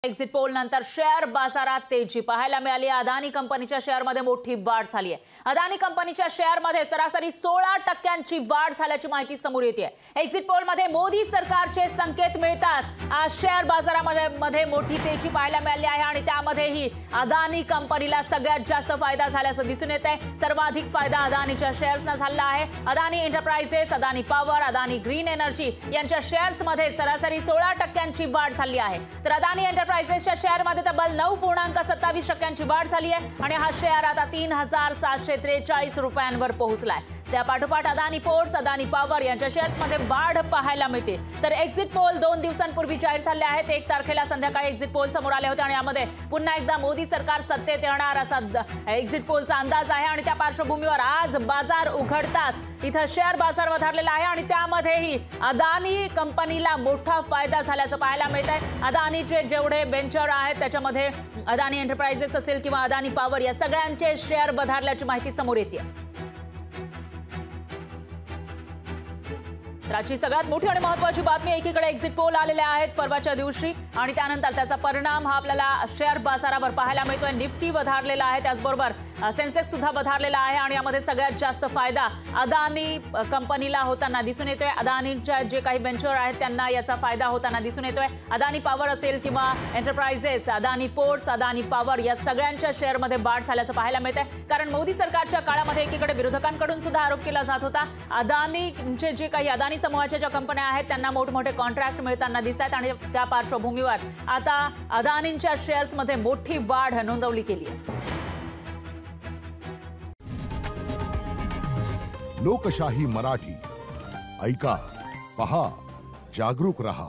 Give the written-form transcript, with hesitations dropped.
Exit poll नंतर share बाजारात तेजी पाहायला मिळाली। अदानी कंपनीच्या शेअरमध्ये मोठी वाढ झाली आहे। अदानी कंपनीच्या शेअरमध्ये सरासरी 16% वाढ झाल्याची माहिती समोर येते आहे। एक्झिट पोलमध्ये मोदी सरकारचे संकेत मिळतात आज शेअर बाजारामध्ये मोठी तेजी पाहायला मिळाली आहे आणि त्यामध्येही अदानी कंपनीला सगळ्यात जास्त फायदा झाल्याचं दिसून येत आहे। सर्वाधिक फायदा अदानीच्या शेअर्सना झाला आहे। Adani enterprises, Adani power, Adani green energy यांच्या शेअर्समध्ये सरासरी 16% वाढ झाली आहे। तर अदानी एंटरप्राइजेसच्या शेअरमध्ये तब्बल 9.27% वाढ झाली आहे आणि हा शेअर आता 3743 रुपयांवर पोहोचलाय। त्या पाठोपाठ अदानी पोर्ट्स, अदानी पॉवर यांच्या शेअर्समध्ये वाढ पाहायला मिळते। तर एक्झिट पोल 2 दिवसांपूर्वी जाहीर झाले आहेत। 1 तारखेला संध्याकाळी एक्झिट पोल समोर आले होते आणि यामध्ये पुन्हा एकदा मोदी सरकार सत्तेत येणार असा एक्झिट पोलचा अंदाज आहे आणि त्या पार्श्वभूमीवर आज बाजार उघडताच इथं शेअर बाजार वधारलेला आहे आणि त्यामध्येही अदानी कंपनीला मोठा फायदा झाल्याचं पाहायला मिळत आहे। अदानीचे जेवढे वेंचर आहेत त्याच्यामध्ये अदानी एंटरप्राइजेस असेल किंवा अदानी पॉवर या सगळ्यांचे शेअर वधारल्याची माहिती समोर येते। आजची सगळ्यात मोठी आणि महत्त्वाची बातमी, एकीकडे एक्झिट पोल आलेले आहेत परवाच्या दिवशी आणि त्यानंतर त्याचा परिणाम हा आपल्याला शेअर बाजारावर पाहायला मिळतोय। निफ्टी वधारलेला आहे, त्याचबरोबर सेन्सेक्स सुद्धा वधारलेला आहे आणि यामध्ये सगळ्यात जास्त फायदा अदानी कंपनीला होताना दिसून येतोय। अदानीच्या जे काही वेंचर आहेत त्यांना याचा फायदा होताना दिसून येतोय। अदानी पॉवर असेल किंवा enterprises, Adani ports, Adani power या सगळ्यांच्या शेअरमध्ये वाढ झाल्याचं पाहायला मिळतंय। कारण मोदी सरकारच्या काळामध्ये एकीकडे विरोधकांकडून सुद्धा आरोप केला जात होता अदानीचे जे काही अदानी समूहाच्या ज्या कंपन्या आहेत त्यांना मोठमोठे कॉन्ट्रॅक्ट मिळताना दिसत आहेत आणि त्या पार्श्वभूमीवर आता अदानींच्या शेअर्समध्ये मोठी वाढ नोंदवली गेली आहे। लोकशाही मराठी ऐका, पहा, जागरूक रहा।